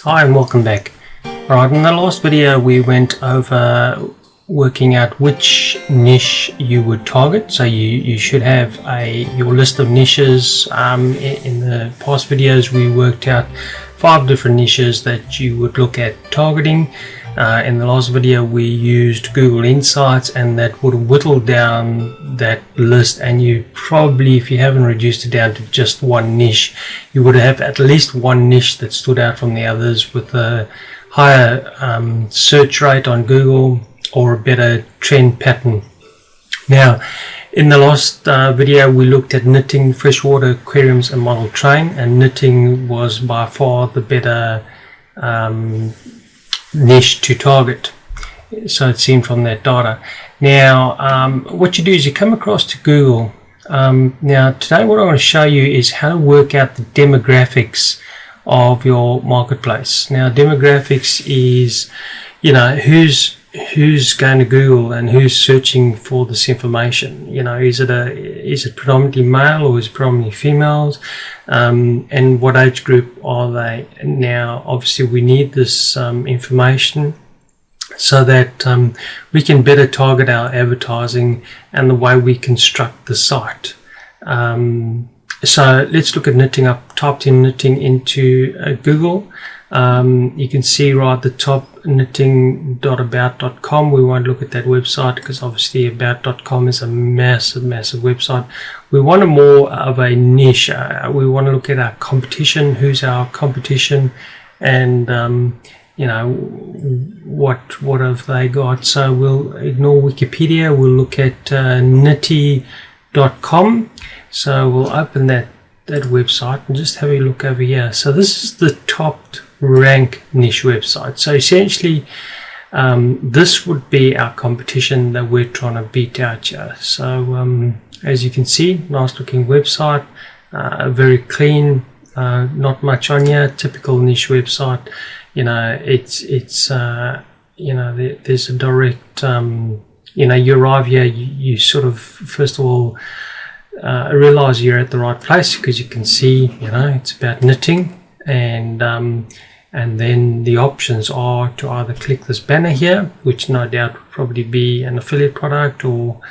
Hi and welcome back. Alright, in the last video we went over working out which niche you would target. So you should have your list of niches. In the past videos we worked out 5 different niches that you would look at targeting. In the last video we used Google Insights, and that would whittle down that list, and you probably, if you haven't reduced it down to just one niche, you would have at least one niche that stood out from the others with a higher search rate on Google or a better trend pattern. Now, in the last video we looked at knitting, freshwater aquariums and model train, and knitting was by far the better niche to target, so it seemed from that data. Now what you do is you come across to Google. Now today what I want to show you is how to work out the demographics of your marketplace. Now demographics is, you know, who's going to Google and who's searching for this information. You know, is it predominantly male or is it predominantly females, and what age group are they? Now obviously we need this information so that we can better target our advertising and the way we construct the site. So let's look at knitting. I've typed in knitting into Google. You can see right at the top, knitting.about.com. We won't look at that website because obviously about.com is a massive website. We want more of a niche. We want to look at our competition, who's our competition, and you know, what have they got. So we'll ignore Wikipedia. We'll look at nitty.com. So we'll open that website and just have a look over here. So this is the top rank niche website. So essentially this would be our competition that we're trying to beat out here. So as you can see, nice looking website, very clean, not much on here, typical niche website. You know, it's you know, there's a direct you know, you arrive here, you sort of first of all realize you're at the right place because you can see, you know, it's about knitting, and then the options are to either click this banner here, which no doubt would probably be an affiliate product, or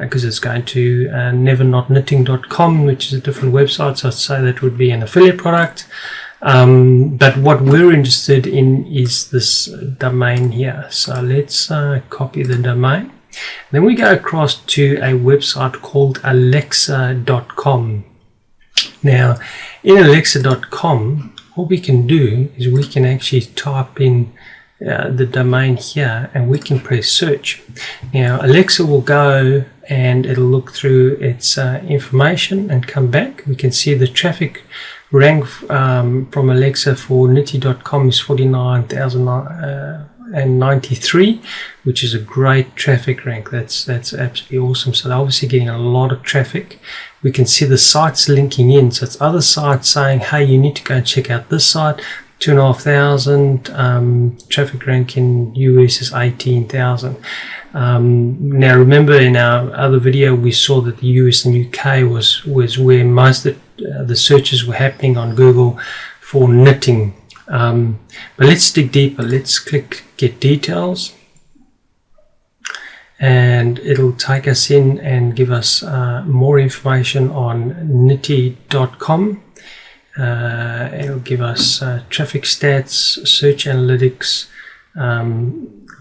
because it's going to nevernotKnitting.com, which is a different website, so I'd say that would be an affiliate product. But what we're interested in is this domain here. So let's copy the domain. Then we go across to a website called alexa.com. Now in alexa.com, what we can do is we can actually type in the domain here and we can press search. Now Alexa will go and it'll look through its information and come back. We can see the traffic rank from Alexa for nitty.com is 49,093, which is a great traffic rank. That's absolutely awesome. So they're obviously getting a lot of traffic. We can see the sites linking in, so it's other sites saying, hey, you need to go and check out this site. 2,500. Traffic rank in US is 18,000. Now remember, in our other video we saw that the US and UK was where most of the searches were happening on Google for knitting. But let's dig deeper. Let's click get details, and it'll take us in and give us more information on nitty.com. It'll give us traffic stats, search analytics, a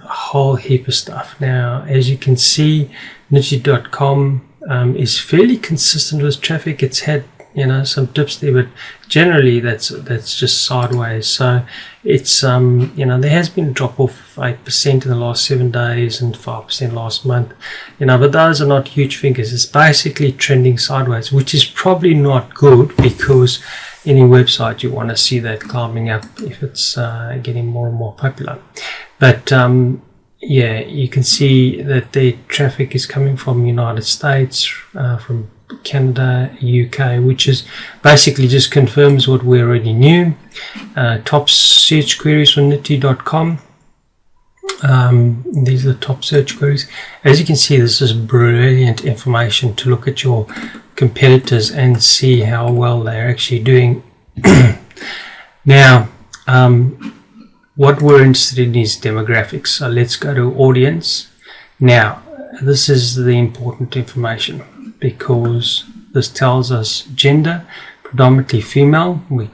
whole heap of stuff. Now as you can see, nitty.com is fairly consistent with traffic. It's had, you know, some dips there, but generally that's just sideways. So it's you know, there has been a drop off of 8% in the last 7 days and 5% last month, you know, but those are not huge figures. It's basically trending sideways, which is probably not good, because any website you want to see that climbing up if it's getting more and more popular. But yeah, you can see that the traffic is coming from United States, from Canada, UK, which is basically just confirms what we already knew. Top search queries from nitty.com. These are the top search queries. As you can see, this is brilliant information to look at your competitors and see how well they're actually doing. Now what we're interested in is demographics. So let's go to audience. Now, this is the important information because this tells us gender, predominantly female. We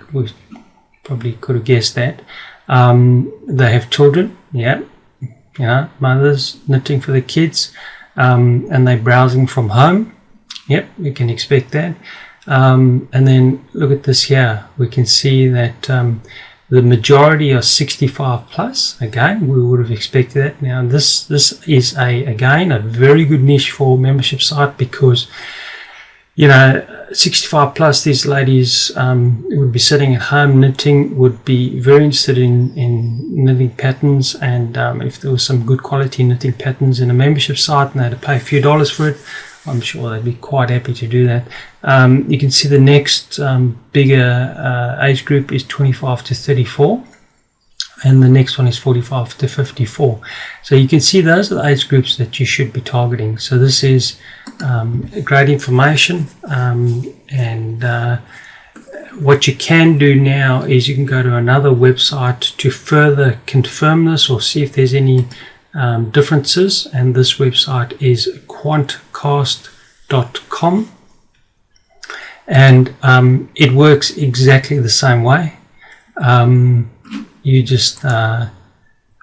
probably could have guessed that. They have children, yeah, mothers knitting for the kids, and they're browsing from home. Yep, we can expect that. And then look at this here. We can see that the majority are 65 plus. Again, we would have expected that. Now this is again a very good niche for membership site because 65 plus, these ladies would be sitting at home knitting, would be very interested in knitting patterns, and if there was some good quality knitting patterns in a membership site and they had to pay a few dollars for it, I'm sure they'd be quite happy to do that. You can see the next bigger age group is 25 to 34, and the next one is 45 to 54. So you can see those are the age groups that you should be targeting. So this is great information, and what you can do now is you can go to another website to further confirm this or see if there's any differences, and this website is quantcast.com, and it works exactly the same way. You just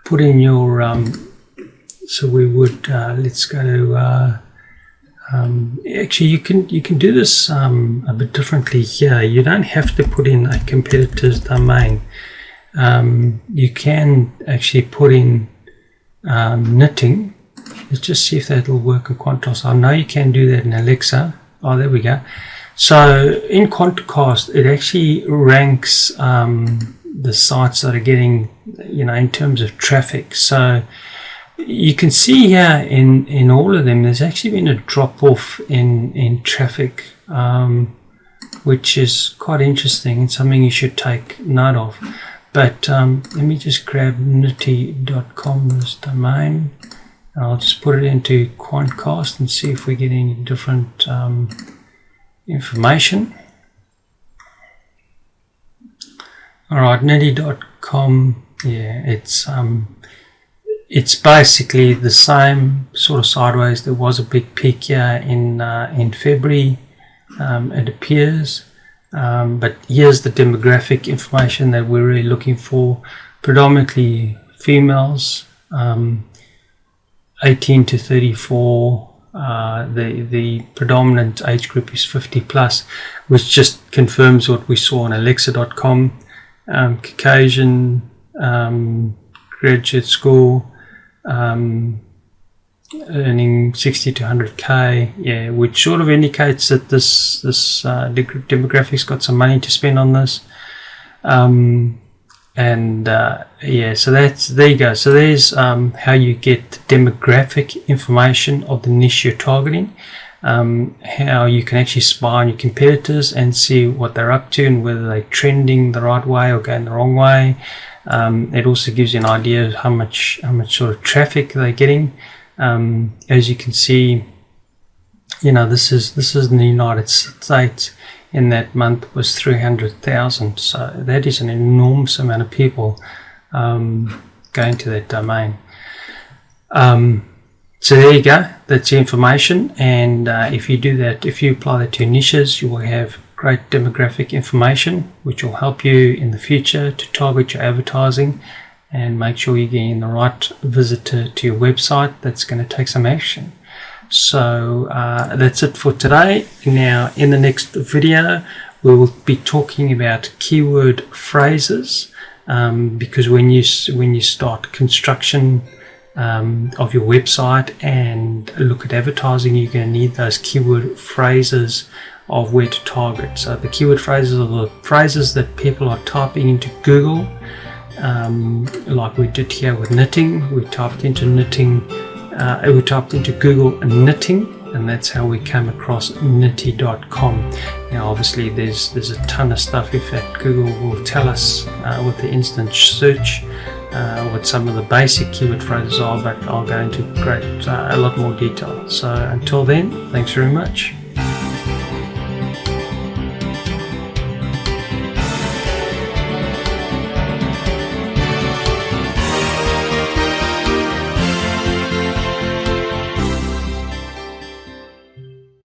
put in your so we would let's go to actually you can do this a bit differently here. You don't have to put in a competitor's domain. You can actually put in knitting. Let's just see if that will work in Quantcast. I know you can do that in Alexa. Oh, there we go. So in Quantcast, it actually ranks the sites that are getting, in terms of traffic. So you can see here in all of them, there's actually been a drop off in traffic, which is quite interesting and something you should take note of. But let me just grab nitty.com as domain, and I'll just put it into Quantcast and see if we get any different information. Alright, nitty.com, yeah, it's basically the same sort of sideways. There was a big peak here in February, it appears. But here's the demographic information that we're really looking for. Predominantly females, 18 to 34. The predominant age group is 50 plus, which just confirms what we saw on alexa.com. Caucasian, graduate school, earning 60 to 100k, yeah, which sort of indicates that this demographic's got some money to spend on this, yeah, so there you go. So there's how you get demographic information of the niche you're targeting, how you can actually spy on your competitors and see what they're up to and whether they're trending the right way or going the wrong way. It also gives you an idea of how much sort of traffic they're getting. As you can see, this is in the United States. In that month was 300,000. So that is an enormous amount of people going to that domain. So there you go. That's the information. And if you do that, if you apply that to your niches, you will have great demographic information, which will help you in the future to target your advertising and make sure you're getting the right visitor to your website that's going to take some action. So that's it for today. Now in the next video we will be talking about keyword phrases, because when you start construction of your website and look at advertising, you're going to need those keyword phrases of where to target. So the keyword phrases are the phrases that people are typing into Google, like we did here with knitting. We typed into knitting, we typed into Google knitting, and that's how we came across nitty.com. Now obviously there's a ton of stuff. In fact, Google will tell us with the instant search what some of the basic keyword phrases are, but I'll go into a lot more detail. So until then, thanks very much.